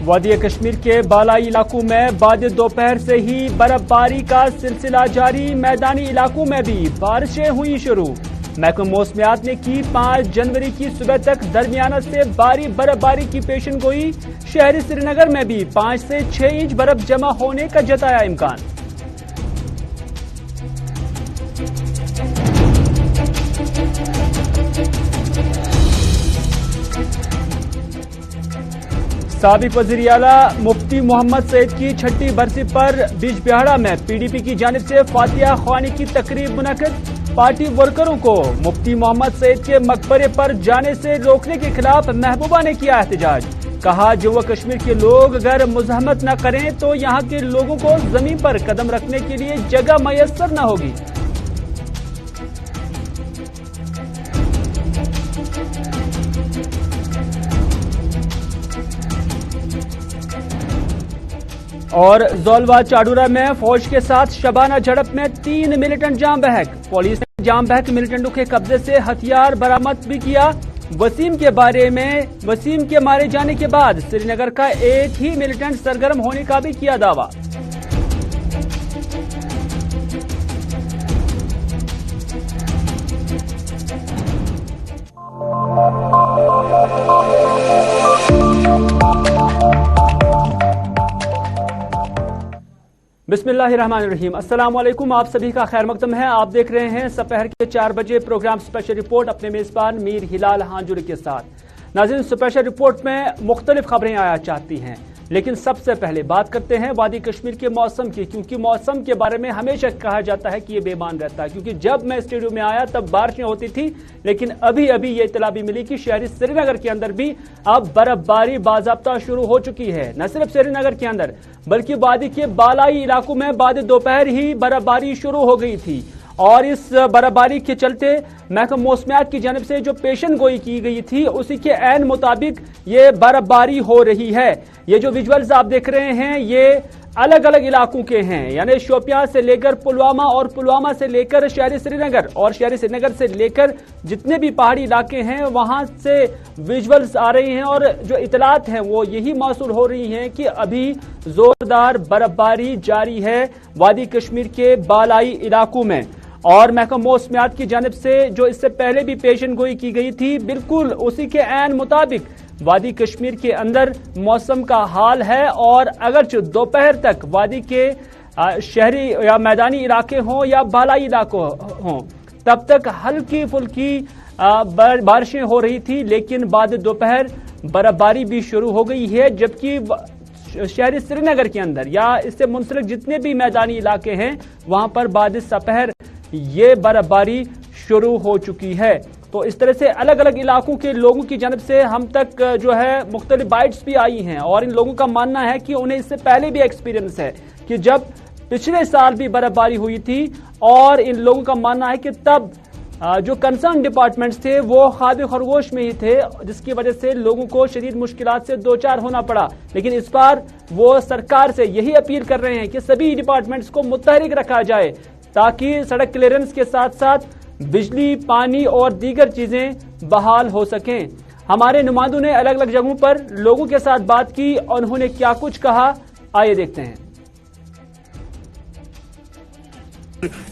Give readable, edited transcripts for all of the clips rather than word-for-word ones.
وادی کشمیر کے بالائی علاقوں میں بعد دوپہر سے ہی برفباری کا سلسلہ جاری، میدانی علاقوں میں بھی بارشیں ہوئی شروع۔ محکمہ موسمیات نے کی 5 جنوری کی صبح تک درمیانہ سے بھاری برفباری کی پیشن گوئی، شہری سری نگر میں بھی 5 سے 6 انچ برف جمع ہونے کا جتایا امکان۔ سابق وزیر اعلیٰ مفتی محمد سعید کی چھٹی برسی پر بیج بہاڑا میں پی ڈی پی کی جانب سے فاتحہ خوانی کی تقریب منعقد۔ پارٹی ورکروں کو مفتی محمد سعید کے مقبرے پر جانے سے روکنے کے خلاف محبوبہ نے کیا احتجاج، کہا جموں کشمیر کے لوگ اگر مزاحمت نہ کریں تو یہاں کے لوگوں کو زمین پر قدم رکھنے کے لیے جگہ میسر نہ ہوگی۔ اور زولوا چاڈورہ میں فوج کے ساتھ شبانہ جھڑپ میں 3 ملیٹنٹ جاں بحق، پولیس نے جاں بحق ملیٹنٹوں کے قبضے سے ہتھیار برآمد بھی کیا۔ وسیم کے مارے جانے کے بعد سری نگر کا ایک ہی ملیٹنٹ سرگرم ہونے کا بھی کیا دعویٰ۔ بسم اللہ الرحمن الرحیم، السلام علیکم، آپ سبھی کا خیر مقدم ہے۔ آپ دیکھ رہے ہیں سپہر کے 4 بجے پروگرام اسپیشل رپورٹ اپنے میزبان میر ہلال ہانجر کے ساتھ۔ ناظرین، اسپیشل رپورٹ میں مختلف خبریں آیا چاہتی ہیں، لیکن سب سے پہلے بات کرتے ہیں وادی کشمیر کے موسم کی، کیونکہ موسم کے بارے میں ہمیشہ کہا جاتا ہے کہ یہ بے مان رہتا ہے، کیونکہ جب میں اسٹوڈیو میں آیا تب بارشیں ہوتی تھی، لیکن ابھی یہ اطلاع بھی ملی کہ شہری سری نگر کے اندر بھی اب برف باری باضابطہ شروع ہو چکی ہے۔ نہ صرف سری نگر کے اندر بلکہ وادی کے بالائی علاقوں میں بعد دوپہر ہی برف باری شروع ہو گئی تھی، اور اس برف باری کے چلتے محکمہ موسمیات کی جانب سے جو پیشن گوئی کی گئی تھی اسی کے عین مطابق یہ برف باری ہو رہی ہے۔ یہ جو ویژولز آپ دیکھ رہے ہیں یہ الگ الگ علاقوں کے ہیں، یعنی شوپیاں سے لے کر پلوامہ، اور پلوامہ سے لے کر شہری سری نگر، اور شہری سری نگر سے لے کر جتنے بھی پہاڑی علاقے ہیں وہاں سے ویژولز آ رہی ہیں، اور جو اطلاعات ہیں وہ یہی موصول ہو رہی ہیں کہ ابھی زوردار برف باری جاری ہے وادی کشمیر کے بالائی علاقوں میں۔ اور محکمہ موسمیات کی جانب سے جو اس سے پہلے بھی پیشن گوئی کی گئی تھی، بالکل اسی کے عین مطابق وادی کشمیر کے اندر موسم کا حال ہے، اور اگرچہ دوپہر تک وادی کے شہری یا میدانی علاقے ہوں یا بالائی علاقے ہوں تب تک ہلکی پھلکی بارشیں ہو رہی تھی، لیکن بعد دوپہر برف باری بھی شروع ہو گئی ہے، جبکہ شہری سری نگر کے اندر یا اس سے منسلک جتنے بھی میدانی علاقے ہیں وہاں پر بعد سپہر یہ برف باری شروع ہو چکی ہے۔ تو اس طرح سے الگ الگ علاقوں کے لوگوں کی جانب سے ہم تک جو ہے مختلف بائٹس بھی آئی ہیں، اور ان لوگوں کا ماننا ہے کہ انہیں اس سے پہلے بھی ایکسپیرینس ہے کہ جب پچھلے سال بھی برف باری ہوئی تھی، اور ان لوگوں کا ماننا ہے کہ تب جو کنسرن ڈپارٹمنٹس تھے وہ خواب خرگوش میں ہی تھے، جس کی وجہ سے لوگوں کو شدید مشکلات سے دوچار ہونا پڑا۔ لیکن اس بار وہ سرکار سے یہی اپیل کر رہے ہیں کہ سبھی ڈپارٹمنٹس کو متحرک رکھا جائے تاکہ سڑک کلیئرنس کے ساتھ ساتھ بجلی، پانی اور دیگر چیزیں بحال ہو سکیں۔ ہمارے نمائندوں نے الگ الگ جگہوں پر لوگوں کے ساتھ بات کی، انہوں نے کیا کچھ کہا، آئیے دیکھتے ہیں۔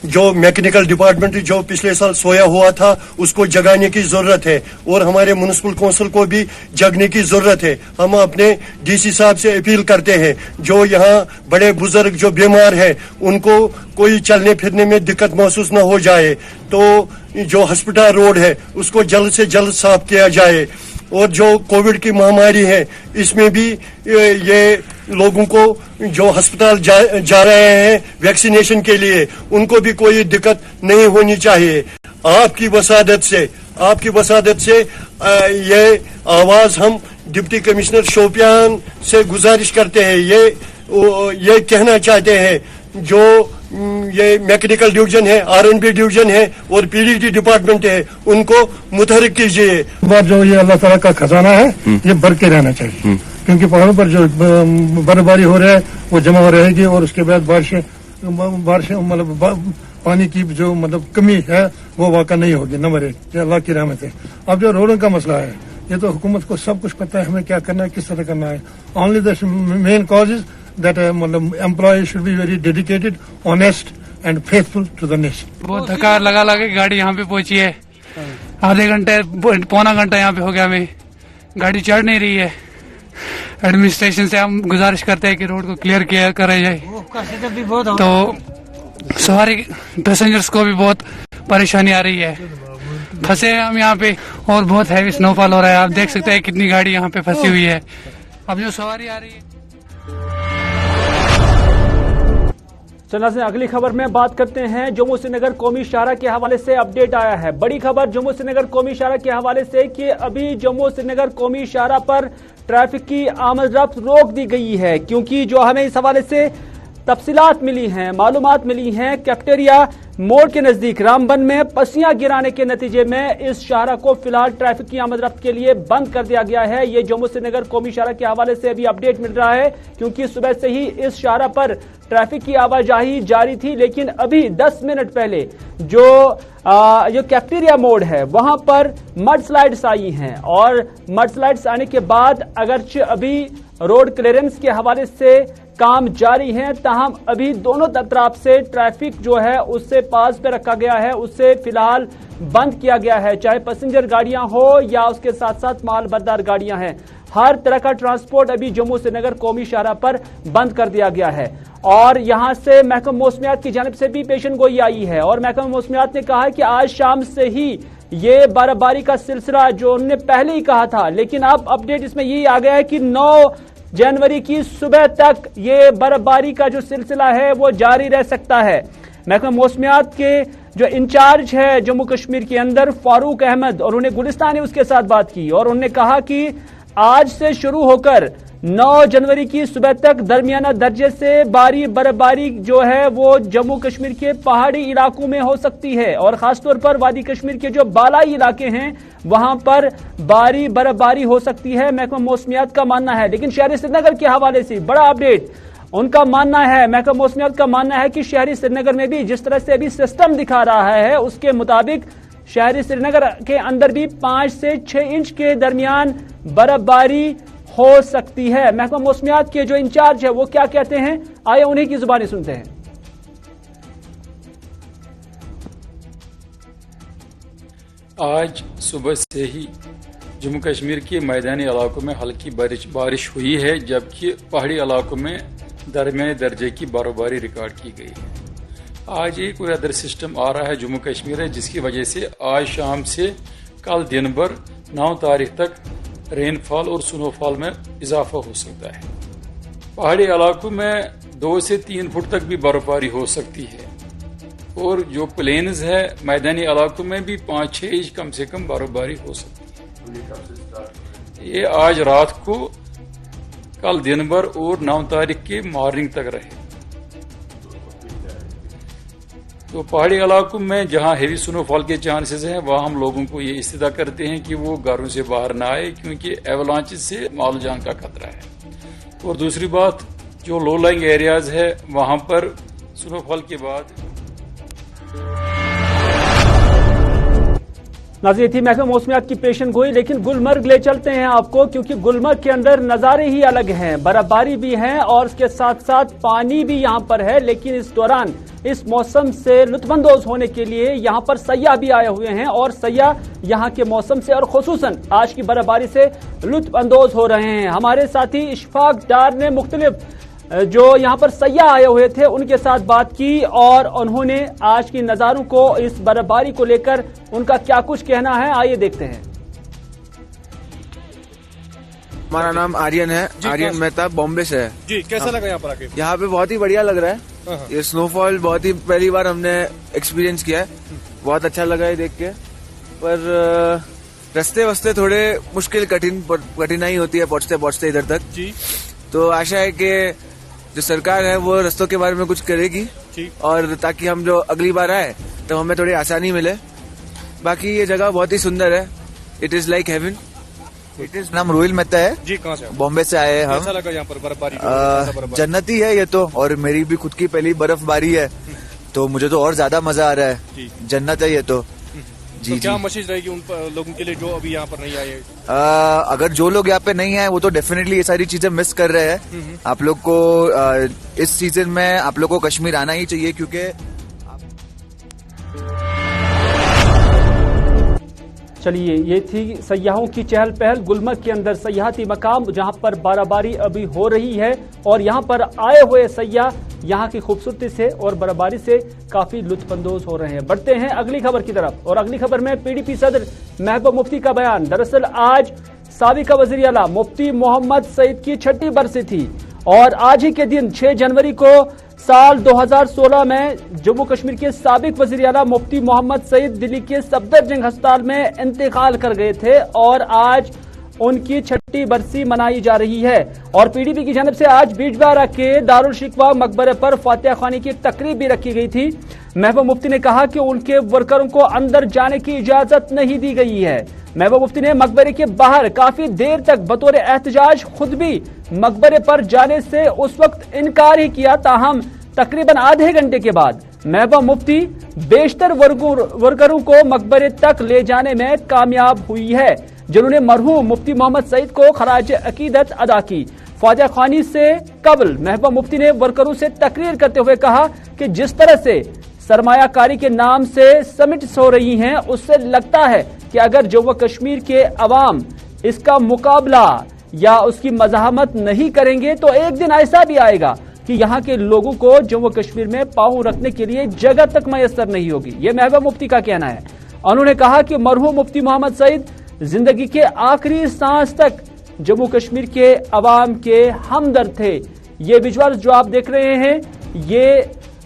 جو میکینیکل ڈپارٹمنٹ جو پچھلے سال سویا ہوا تھا اس کو جگانے کی ضرورت ہے، اور ہمارے میونسپل کونسل کو بھی جگنے کی ضرورت ہے۔ ہم اپنے ڈی سی صاحب سے اپیل کرتے ہیں جو یہاں بڑے بزرگ جو بیمار ہیں ان کو کوئی چلنے پھرنے میں دقت محسوس نہ ہو جائے، تو جو ہسپتال روڈ ہے اس کو جلد سے جلد صاف کیا جائے، اور جو کووڈ کی مہاماری ہے اس میں بھی یہ لوگوں کو جو ہسپتال جا رہے ہیں ویکسینیشن کے لیے ان کو بھی کوئی دقت نہیں ہونی چاہیے۔ آپ کی وسادت سے یہ آواز ہم ڈپٹی کمشنر شوپیان سے گزارش کرتے ہیں، یہ کہنا چاہتے ہیں جو یہ میکینیکل ڈویژن ہے، R&B ڈویژن ہے اور PDT ڈپارٹمنٹ ہے ان کو متحرک کیجیے۔ جو یہ اللہ تعالیٰ کا خزانہ ہے یہ بھر کے رہنا چاہیے، کیونکہ پہاڑوں پر جو برف باری ہو رہا ہے وہ جمع ہو رہے گی، اور اس کے بعد بارشیں مطلب پانی کی جو مطلب کمی ہے وہ واقع نہیں ہوگی۔ نمبر 1 یہ اللہ کی رحمت ہے۔ اب جو روڈوں کا مسئلہ ہے ये तो हुकूमत को सब कुछ पता है हमें क्या करना है, किस तरह करना है. Only the main cause is that मतलब employees should be very dedicated, honest and faithful to the nation. बहुत धक्का लगा लगा गाड़ी यहाँ पे पहुंची है. आधे घंटे पौना घंटा यहाँ पे हो गया. हमें गाड़ी चढ़ नहीं रही है. एडमिनिस्ट्रेशन से हम गुजारिश करते हैं कि रोड को क्लियर किया करा जाए. तो सवारी पैसेंजर्स को भी बहुत परेशानी आ रही है. फंसे हैं हम यहाँ पे और बहुत हैवी स्नोफॉल हो रहा है. आप देख सकते हैं कितनी गाड़ी यहाँ पे फंसी हुई है. अब जो सवारी आ रही है. चलना से अगली खबर में बात करते हैं. जम्मू श्रीनगर कौमी शाहरा के हवाले से अपडेट आया है. बड़ी खबर जम्मू श्रीनगर कौमी शाहरा के हवाले से कि अभी जम्मू श्रीनगर कौमी शाहरा पर ट्रैफिक की आमद रफ्त रोक दी गई है, क्योंकि जो हमें इस हवाले से तफसीलात मिली हैं, मालूमात मिली हैं, कैफेटेरिया मोड़ के नजदीक रामबन में पसियां गिराने के नतीजे में इस शाहरा को फिलहाल ट्रैफिक की आमद रफ्त के लिए बंद कर दिया गया है. ये जम्मू श्रीनगर कौमी शाहरा के हवाले से अभी अपडेट मिल रहा है, क्योंकि सुबह से ही इस शाहरा पर ट्रैफिक की आवाजाही जारी थी. लेकिन अभी 10 मिनट पहले जो कैफेटेरिया मोड़ है वहां पर मड स्लाइड्स आई हैं, और मड स्लाइड्स आने के बाद अगरचे अभी रोड क्लियरेंस के हवाले से काम जारी है, ताहम अभी दोनों तरफ से ट्रैफिक जो है उससे पास पे रखा गया है, उससे फिलहाल बंद किया गया है. चाहे पैसेंजर गाड़ियां हो या उसके साथ साथ माल बरदार गाड़ियां हैं, हर तरह का ट्रांसपोर्ट अभी जम्मू श्रीनगर कौमी शाहरा पर बंद कर दिया गया है. और यहां से महकमा मौसमियात की जानिब से भी पेशन गोई आई है, और महकमा मौसमियात ने कहा है कि आज शाम से ही ये बर्फबारी का सिलसिला जो उन्होंने पहले ही कहा था, लेकिन अब अपडेट इसमें यही आ गया है कि 9 जनवरी की सुबह तक ये बर्फबारी का जो सिलसिला है वो जारी रह सकता है. महकमा मौसमियात के जो इंचार्ज है जम्मू कश्मीर के अंदर फारूक अहमद, और उन्होंने गुलिस्तान न्यूज के साथ बात की, और उन्होंने कहा कि आज से शुरू होकर 9 जनवरी की सुबह तक दरमियाना दर्जे से भारी बर्फबारी जो है वो जम्मू कश्मीर के पहाड़ी इलाकों में हो सकती है, और खासतौर पर वादी कश्मीर के जो बालाई इलाके हैं वहां पर भारी बर्फबारी हो सकती है, महकमा मौसमियात का मानना है. लेकिन शहरी श्रीनगर के हवाले से बड़ा अपडेट उनका मानना है, महकमा मौसमियात का मानना है कि शहरी श्रीनगर में भी जिस तरह से अभी सिस्टम दिखा रहा है उसके मुताबिक शहरी श्रीनगर के अंदर भी 5 से 6 इंच के दरमियान बर्फबारी हो सकती है. महकमा मौसमियात के जो इंचार्ज है वो क्या कहते हैं, आइए उन्हीं की जुबानी सुनते हैं. आज सुबह से ही जम्मू कश्मीर के मैदानी इलाकों में हल्की बारिश हुई है, जबकि पहाड़ी इलाकों में दरमियाने दर्जे की बर्फबारी रिकॉर्ड की गई है. आज एक वेदर सिस्टम आ रहा है जम्मू कश्मीर है, जिसकी वजह से आज शाम से कल दिन भर 9 तारीख तक रेनफॉल और स्नोफॉल में इजाफा हो सकता है. पहाड़ी इलाकों में 2 से 3 फुट तक भी बर्फबारी हो सकती है, और जो प्लेन्स है मैदानी इलाकों में भी 5-6 इंच कम से कम बर्फबारी हो सकती है. ये आज रात को, कल दिन भर और 9 तारीख के मॉर्निंग तक रहे. तो पहाड़ी इलाकों में जहां हेवी स्नोफॉल के चांसेस हैं वहां हम लोगों को ये इस्तिदा करते हैं कि वो घरों से बाहर ना आए, क्योंकि एवलांच से माल जान का खतरा है. और दूसरी बात, जो लो लाइंग एरियाज है वहां पर स्नोफॉल के बाद नाज़रीन थी महकमा मौसमियात की पेशन गोई. लेकिन गुलमर्ग ले चलते हैं आपको, क्योंकि गुलमर्ग के अंदर नज़ारे ही अलग हैं, बर्फबारी भी है और उसके साथ साथ पानी भी यहां पर है. लेकिन इस दौरान इस मौसम से लुत्फानंदोज होने के लिए यहां पर सयाह भी आए हुए हैं, और सयाह यहां के मौसम से और खुसूसन आज की बर्फबारी से लुत्फानंदोज हो रहे हैं. हमारे साथी इशफाक डार ने मुख्तलिफ जो यहां पर सयाह आए हुए थे उनके साथ बात की, और उन्होंने आज की नज़ारों को, इस बर्फबारी को लेकर उनका क्या कुछ कहना है, आइए देखते हैं. हमारा नाम आर्यन है, आर्यन मेहता, बॉम्बे से है जी. कैसा लगा यहाँ पर आके? यहाँ पे बहुत ही बढ़िया लग रहा है. ये स्नोफॉल बहुत ही पहली बार हमने एक्सपीरियंस किया है. बहुत अच्छा लगा है देख के. पर रास्ते वस्ते थोड़े मुश्किल कठिनाई होती है पहुँचते पहुँचते इधर तक जी. तो आशा है कि जो सरकार है वो रास्तों के बारे में कुछ करेगी, और ताकि हम जो अगली बार आए तो हमें थोड़ी आसानी मिले. बाकी ये जगह बहुत ही सुंदर है. It is like heaven. It is नाम रोहिल मेहता है जी. कहाँ से? बॉम्बे से आए हैं हम. कैसा लगा यहाँ पर बर्फबारी? जन्नती है ये तो, और मेरी भी खुद की पहली बर्फबारी है, तो मुझे तो और ज्यादा मजा आ रहा है. जन्नत है ये तो. तो क्या मैसेज रहेगी उन लोगों के लिए जो अभी यहाँ पर नहीं आए हैं? अगर जो लोग यहाँ पे नहीं आए वो तो डेफिनेटली ये सारी चीजें मिस कर रहे हैं. आप लोग को इस सीजन में आप लोग को कश्मीर आना ही चाहिए क्योंकि चलिए, ये थी सयाहों की चहल पहल गुलमर्ग के अंदर सयाहती मकाम जहां पर बर्फबारी अभी हो रही है और यहां पर आए हुए सयाह यहां की खूबसूरती से और बर्फबारी से काफी लुत्फानंदोज हो रहे हैं. बढ़ते हैं अगली खबर की तरफ और अगली खबर में पीडीपी सदर महबूबा मुफ्ती का बयान. दरअसल आज साबिका वज़ीर आला मुफ्ती मोहम्मद सईद की 6ठी बरसी थी और आज ही के दिन 6 जनवरी को साल 2016 में जम्मू कश्मीर के साबिक वज़ीर आला मुफ्ती मोहम्मद सईद दिल्ली के सफदरजंग अस्पताल में इंतकाल कर गए थे और आज उनकी 6ठी बरसी मनाई जा रही है. और पीडीपी की जानिब से आज बीजबारा के दारुल शिकवा मकबरे पर फातिहा ख्वानी की एक तकरीब भी रखी गई थी. महबूबा मुफ्ती ने कहा कि उनके वर्करों को अंदर जाने की इजाजत नहीं दी गई है. महबूबा मुफ्ती ने मकबरे के बाहर काफी देर तक बतौर एहतजाज खुद भी मकबरे पर जाने से उस वक्त इनकार ही किया. ताहम तकरीबन आधे घंटे के बाद महबूबा मुफ्ती बेशतर वर्करों को मकबरे तक ले जाने में कामयाब हुई है जिन्होंने मरहूम मुफ्ती मोहम्मद सईद को खराज अकीदत अदा की. फातिहा ख्वानी से कबल महबूबा मुफ्ती ने वर्करों से तकरीर करते हुए कहा कि जिस तरह से सरमायाकारी के नाम से समिट्स हो रही हैं उससे लगता है कि अगर जम्मू कश्मीर के अवाम इसका मुकाबला या उसकी मज़ाहमत नहीं करेंगे तो एक दिन ऐसा भी आएगा कि यहाँ के लोगों को जम्मू कश्मीर में पांव रखने के लिए जगह तक मैसर नहीं होगी. ये महबूबा मुफ्ती का कहना है. उन्होंने कहा कि मरहूम मुफ्ती मोहम्मद सईद जिंदगी के आखिरी सांस तक जम्मू कश्मीर के अवाम के हमदर्द थे. ये विजुअल्स जो आप देख रहे हैं ये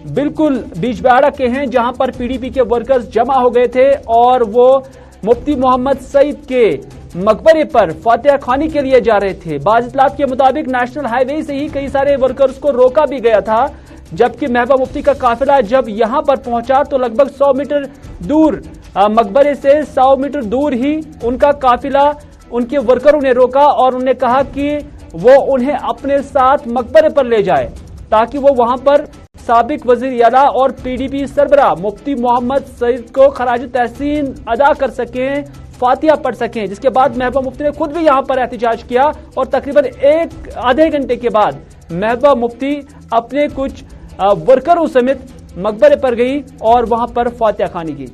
बिल्कुल बीजबाड़ा के हैं जहां पर पीडीपी के वर्कर्स जमा हो गए थे और वो मुफ्ती मोहम्मद सईद के मकबरे पर फातिहा ख्वानी के लिए जा रहे थे. बाज़ इत्तलात के मुताबिक नेशनल हाईवे से ही कई सारे वर्कर्स को रोका भी गया था, जबकि महबूबा मुफ्ती का काफिला जब यहां पर पहुंचा तो लगभग 100 मीटर दूर मकबरे से 100 मीटर दूर ही उनका काफिला उनके वर्करों ने रोका और उन्होंने कहा कि वो उन्हें अपने साथ मकबरे पर ले जाए ताकि वो वहां पर साबिक वज़ीर आला और पीडीपी सरबराह मुफ्ती मोहम्मद सईद को खराज तहसीन अदा कर सकें, फातिहा पढ़ सकें. जिसके बाद महबूबा मुफ्ती ने खुद भी यहां पर एहतजाज किया और तकरीबन आधे घंटे के बाद महबूबा मुफ्ती अपने कुछ वर्करों समेत मकबरे पर गई और वहां पर फातिहा खानी की.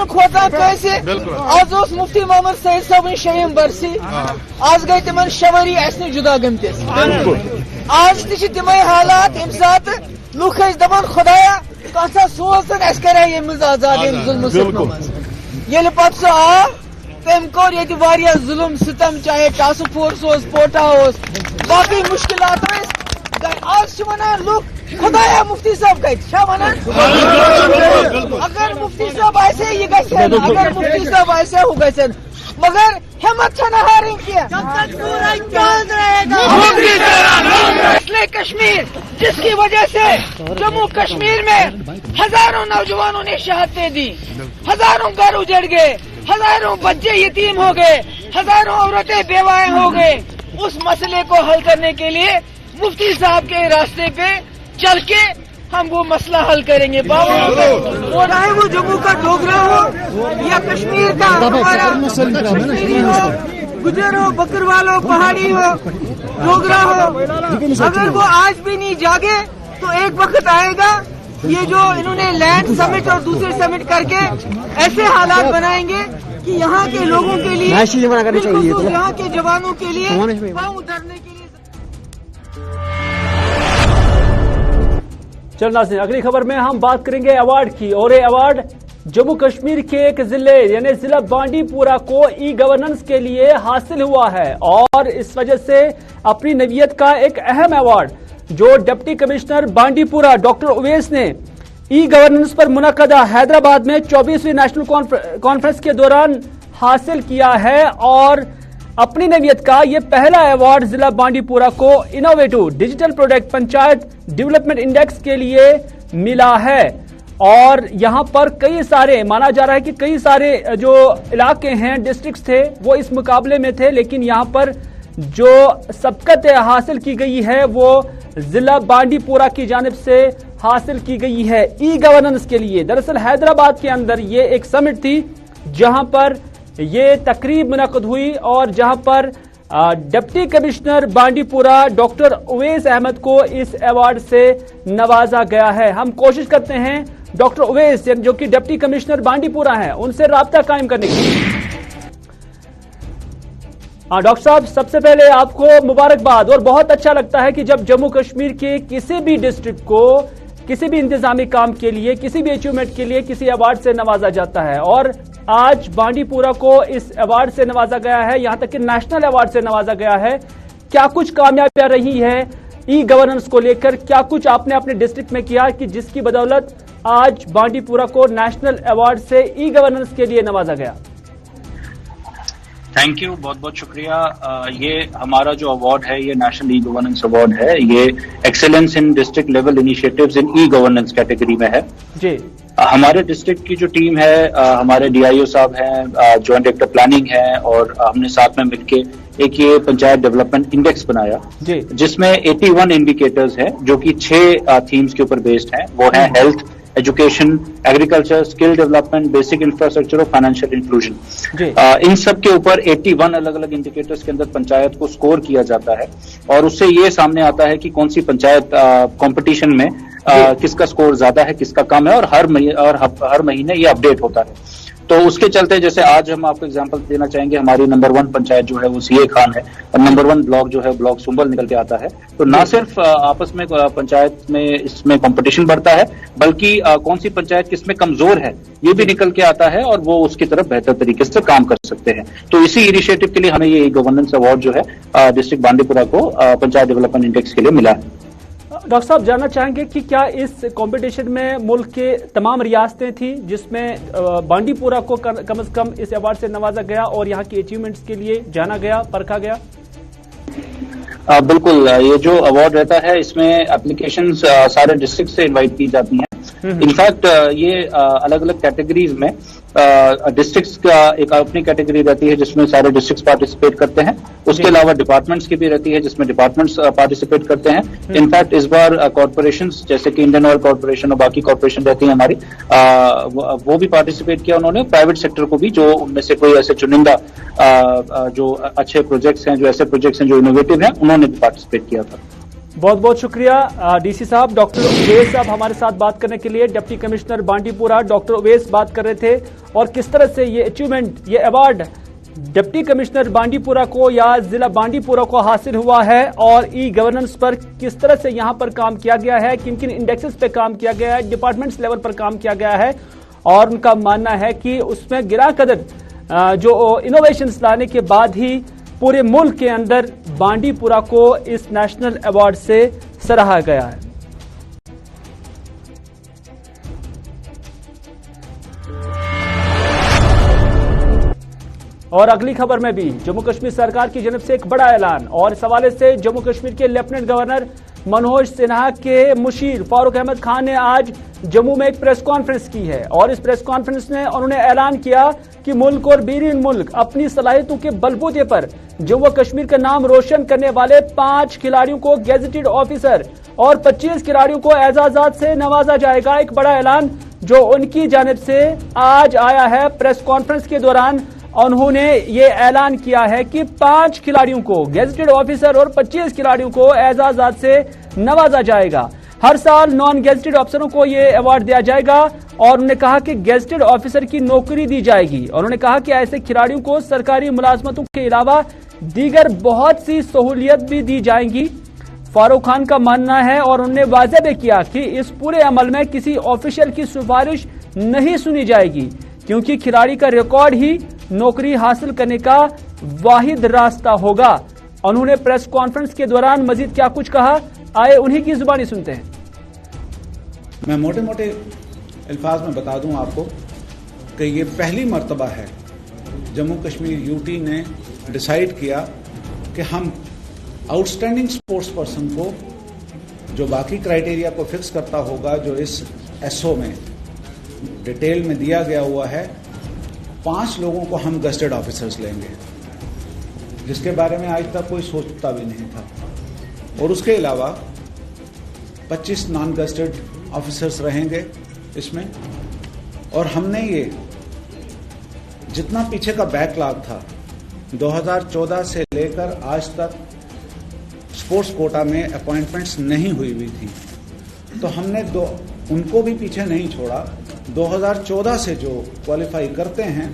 खोता आज मुफ्ती मोहम्मद सईद साहब 6वीं बरसी आज गई तिमन 6 वरी अस जुदा गमतिस. आज तम हालात अम सात लुख दपान खुदाया कसा सोच कर आजाद ये पे सह आव तम कोर ये जुल्म सितम चाहे टास्क फोर्स पोटा बाकी मुश्किलात आज वनान लुक खुदाया मुफ्ती साहब कत अगर मुफ्ती साहब ऐसे ये अगर मुफ्ती साहब ऐसे हो गए मगर हिम्मत हारें फैसले कश्मीर जिसकी वजह से जम्मू कश्मीर में हजारों नौजवानों ने शहादतें दी, हजारों घर उजड़ गए, हजारों बच्चे यतीम हो गए, हजारों औरतें बेवाएं हो गए. उस मसले को हल करने के लिए मुफ्ती साहब के रास्ते पे चल के हम वो मसला हल करेंगे. और चाहे वो जम्मू का डोगरा हो या कश्मीर का हमारा कश्मीरी हो, गुजर हो, बकरवाल हो, पहाड़ी हो, डोगरा हो, अगर वो आज भी नहीं जागे तो एक वक्त आएगा ये जो इन्होंने लैंड समिट और दूसरे समिट करके ऐसे हालात बनाएंगे कि यहाँ के लोगों के लिए, यहाँ के जवानों के लिए पाँव उतरने के लिए. चल नाज़रीन, अगली खबर में हम बात करेंगे अवार्ड की और ये अवार्ड जम्मू कश्मीर के एक जिले यानी जिला बांडीपुरा को ई गवर्नेंस के लिए हासिल हुआ है और इस वजह से अपनी नवियत का एक अहम अवार्ड जो deputy commissioner Bandipora doctor Uwais ने ई गवर्नेंस पर मुनक्कदा हैदराबाद में 24वीं नेशनल कॉन्फ्रेंस के दौरान हासिल किया है. और अपनी नवियत का ये पहला अवार्ड जिला बांडीपुरा को innovative digital product panchayat development index के लिए मिला है. और यहां पर कई सारे माना जा रहा है कि कई सारे जो इलाके हैं, डिस्ट्रिक्ट्स थे, वो इस मुकाबले में थे, लेकिन यहां पर जो सबकत हासिल की गई है वो जिला बांडीपुरा की जानिब से حاصل کی گئی ہے ای گورننس کے لیے. دراصل حیدرآباد کے اندر یہ ایک سمٹ تھی جہاں پر یہ تقریب منعقد ہوئی اور جہاں پر ڈپٹی کمشنر بانڈی پورہ ڈاکٹر اویس احمد کو اس ایوارڈ سے نوازا گیا ہے. ہم کوشش کرتے ہیں ڈاکٹر اویس جو کہ ڈپٹی کمشنر بانڈی پورہ ہیں ان سے رابطہ قائم کرنے کی. ڈاکٹر صاحب سب سے پہلے آپ کو مبارکباد. اور بہت اچھا لگتا ہے کہ جب جموں کشمیر کے کسی بھی ڈسٹرکٹ کو کسی بھی انتظامی کام کے لیے کسی بھی اچیومنٹ کے لیے کسی ایوارڈ سے نوازا جاتا ہے اور آج بانڈی پورہ کو اس ایوارڈ سے نوازا گیا ہے, یہاں تک کہ نیشنل ایوارڈ سے نوازا گیا ہے. کیا کچھ کامیابیاں رہی ہیں ای گورننس کو لے کر, کیا کچھ آپ نے اپنے ڈسٹرکٹ میں کیا کہ جس کی بدولت آج بانڈی پورہ کو نیشنل ایوارڈ سے ای گورننس کے لیے نوازا گیا؟ تھینک یو, بہت بہت شکریہ. یہ ہمارا جو ایوارڈ ہے یہ نیشنل ای گورننس ایوارڈ ہے. یہ ایکسیلنس ان ڈسٹرکٹ لیول انیشیٹوز ان ای گورننس کیٹیگری میں ہے. جی ہمارے ڈسٹرکٹ کی جو ٹیم ہے, ہمارے ڈی آئی او صاحب ہیں, جوائنٹ ڈائریکٹر پلاننگ ہے, اور ہم نے ساتھ میں مل کے ایک یہ پنچایت ڈیولپمنٹ انڈیکس بنایا جس میں 81 انڈیکیٹرز ہیں جو کہ 6 تھیمز کے اوپر بیسڈ ہیں. وہ ہیں health, education, agriculture, skill development, basic infrastructure اور فائنینشیل انکلوژن. ان سب کے اوپر 81 الگ الگ انڈیکیٹرز کے اندر پنچایت کو سکور کیا جاتا ہے اور اس سے یہ سامنے آتا ہے کہ کون سی پنچایت کمپٹیشن میں کس کا سکور زیادہ ہے کس کا کم ہے, اور ہر مہینے یہ اپڈیٹ ہوتا ہے. تو اس کے چلتے جیسے آج ہم آپ کو اگزامپل دینا چاہیں گے, ہماری نمبر 1 پنچایت جو ہے وہ سی اے خان ہے اور نمبر 1 بلاک جو ہے بلاک سنبل نکل کے آتا ہے. تو نہ صرف آپس میں پنچایت میں اس میں کمپٹیشن بڑھتا ہے بلکہ کون سی پنچایت کس میں کمزور ہے یہ بھی نکل کے آتا ہے اور وہ اس کی طرف بہتر طریقے سے کام کر سکتے ہیں. تو اسی انیشیٹو کے لیے ہمیں یہ گورننس ایوارڈ جو ہے ڈسٹرکٹ بانڈی پورہ کو پنچایت ڈیولپمنٹ انڈیکس کے لیے ملا ہے. ڈاکٹر صاحب جاننا چاہیں گے کہ کیا اس کمپٹیشن میں ملک کے تمام ریاستیں تھیں جس میں بانڈی پورہ کو کم از کم اس ایوارڈ سے نوازا گیا اور یہاں کی اچیومنٹس کے لیے جانا گیا, پرکھا گیا؟ بالکل, یہ جو ایوارڈ رہتا ہے اس میں اپلیکیشنز سارے ڈسٹرکٹ سے انوائٹ کی جاتی ہیں. انفیکٹ یہ الگ الگ کیٹیگریز میں ڈسٹرکٹس کا ایک اپنی کیٹیگری رہتی ہے جس میں سارے ڈسٹرکٹس پارٹیسپیٹ کرتے ہیں. اس کے علاوہ ڈپارٹمنٹس کی بھی رہتی ہے جس میں ڈپارٹمنٹس پارٹیسپیٹ کرتے ہیں. انفیکٹ اس بار کارپوریشنز جیسے کہ انڈین آئل کارپوریشن اور باقی کارپوریشن رہتی ہیں ہماری, وہ بھی پارٹیسپیٹ کیا انہوں نے. پرائیویٹ سیکٹر کو بھی جو ان میں سے کوئی ایسے چنندہ جو اچھے پروجیکٹس ہیں, جو ایسے پروجیکٹس ہیں جو انوویٹو ہیں, انہوں نے بھی پارٹیسپیٹ کیا تھا. بہت بہت شکریہ ڈی سی صاحب. ڈاکٹر اویس صاحب ہمارے ساتھ بات کرنے کے لیے. ڈپٹی کمشنر بانڈی پورہ ڈاکٹر اویس بات کر رہے تھے اور کس طرح سے یہ اچیومنٹ, یہ ایوارڈ ڈپٹی کمشنر بانڈی پورہ کو یا ضلع بانڈی پورہ کو حاصل ہوا ہے اور ای گورننس پر کس طرح سے یہاں پر کام کیا گیا ہے, کن کن انڈیکسز پہ کام کیا گیا ہے, ڈپارٹمنٹس لیول پر کام کیا گیا ہے. اور ان کا ماننا ہے کہ اس میں گراں قدر جو انوویشنز لانے کے بعد ہی پورے ملک کے اندر بانڈی پورہ کو اس نیشنل ایوارڈ سے سراہا گیا ہے. اور اگلی خبر میں بھی جموں کشمیر سرکار کی جانب سے ایک بڑا اعلان, اور اس حوالے سے جموں کشمیر کے لیفٹیننٹ گورنر منوج سنہا کے مشیر فاروق احمد خان نے آج جموں میں ایک پریس کانفرنس کی ہے. اور اس پریس کانفرنس میں انہوں نے اعلان کیا کہ ملک اور بیرون ملک اپنی صلاحیتوں کے بلبوتے پر جموں کشمیر کا نام روشن کرنے والے 5 کھلاڑیوں کو گیزیٹڈ آفیسر اور 25 کھلاڑیوں کو اعزازات سے نوازا جائے گا. ایک بڑا اعلان جو ان کی جانب سے آج آیا ہے. پریس کانفرنس کے دوران انہوں نے یہ اعلان کیا ہے کہ 5 کھلاڑیوں کو گیزیٹڈ آفیسر اور 25 کھلاڑیوں کو اعزازات سے نوازا جائے گا. ہر سال نان گیزیٹڈ افسروں کو یہ ایوارڈ دیا جائے گا اور انہوں نے کہا کہ گیزیٹڈ آفیسر کی نوکری دی جائے گی. اور انہوں نے کہا کہ ایسے کھلاڑیوں کو سرکاری ملازمتوں کے علاوہ دیگر بہت سی سہولیت بھی دی جائیں گی. فاروق خان کا ماننا ہے اور انہوں نے واضح بھی کیا کہ اس پورے عمل میں کسی آفیشل کی سفارش نہیں سنی جائے گی کیونکہ کھلاڑی کا ریکارڈ ہی نوکری حاصل کرنے کا واحد راستہ ہوگا. انہوں نے پریس کانفرنس کے دوران مزید کیا کچھ کہا, آئے انہی کی زبانی سنتے ہیں. میں موٹے موٹے الفاظ میں بتا دوں آپ کو کہ یہ پہلی مرتبہ ہے جموں کشمیر یو ٹی نے ڈیسائیڈ کیا کہ ہم آؤٹ اسٹینڈنگ اسپورٹس پرسن کو جو باقی کرائیٹیریا کو فکس کرتا ہوگا جو اس ایس او میں ڈیٹیل میں دیا گیا ہوا ہے, 5 لوگوں کو ہم گزٹڈ آفیسرز لیں گے جس کے بارے میں آج تک کوئی سوچتا بھی نہیں تھا. اور اس کے علاوہ 25 नॉन गस्टेड ऑफिसर्स रहेंगे इसमें। और हमने ये जितना पीछे का बैकलॉग था 2014 से लेकर आज तक स्पोर्ट्स कोटा में अपॉइंटमेंट्स नहीं हुई थी, तो हमने उनको भी पीछे नहीं छोड़ा। 2014 से जो क्वालिफाई करते हैं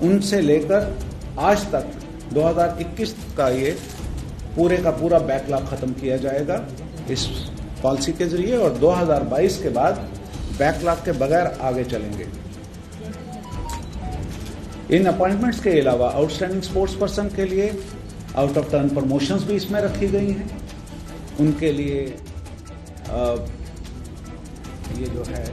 उनसे लेकर आज तक 2021 का ये पूरे का पूरा बैकलॉग खत्म किया जाएगा इस पॉलिसी के जरिए, और 2022 के बाद बैकलॉग के बगैर आगे चलेंगे। इन अपॉइंटमेंट्स के अलावा आउटस्टैंडिंग स्पोर्ट्स पर्सन के लिए आउट ऑफ टर्न प्रमोशंस भी इसमें रखी गई हैं। उनके लिए ये जो है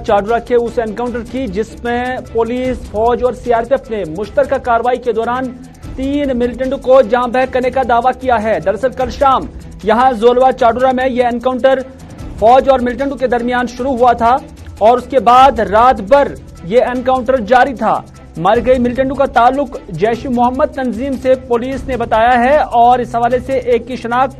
चाडुरा के उस एनकाउंटर की जिसमें पुलिस, फौज और सीआरपीएफ ने मुश्तरका कार्रवाई के दौरान 3 मिलिटेंटों को जाम बहक करने का दावा किया है। दरअसल कल शाम यहां जोलवा चाडुरा में यह एनकाउंटर फौज और मिलिटेंटों के दरमियान शुरू हुआ था और उसके बाद रात भर यह एनकाउंटर जारी था। मर गई मिलिटेंटों का ताल्लुक जैश मोहम्मद तंजीम से पुलिस ने बताया है और इस हवाले से एक की शनाख्त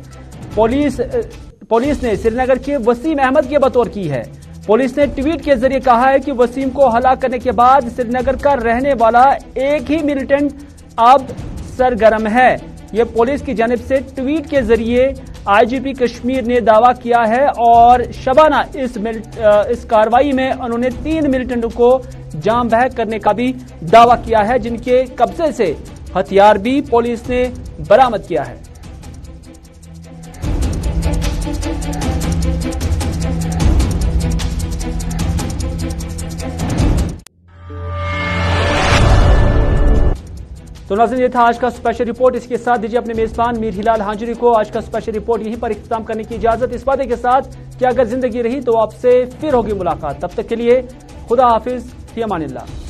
पुलिस ने श्रीनगर के वसीम अहमद के बतौर की है। पुलिस ने ट्वीट के जरिए कहा है कि वसीम को हलाक करने के बाद श्रीनगर का रहने वाला एक ही मिलिटेंट अब सरगर्म है। यह पुलिस की जानिब से ट्वीट के जरिए आईजीपी कश्मीर ने दावा किया है और शबाना इस कार्रवाई में उन्होंने 3 मिलिटेंटों को जाम बहक करने का भी दावा किया है, जिनके कब्जे से हथियार भी पुलिस ने बरामद किया है। तो नाज़रीन, ये था आज का स्पेशल रिपोर्ट। इसके साथ दीजिए अपने मेजबान मीर हिलाल हांजुरी को आज का स्पेशल रिपोर्ट यहीं पर इख्तिताम करने की इजाजत, इस वादे के साथ कि अगर जिंदगी रही तो आपसे फिर होगी मुलाकात। तब तक के लिए खुदा हाफिज, फी अमानिल्लाह।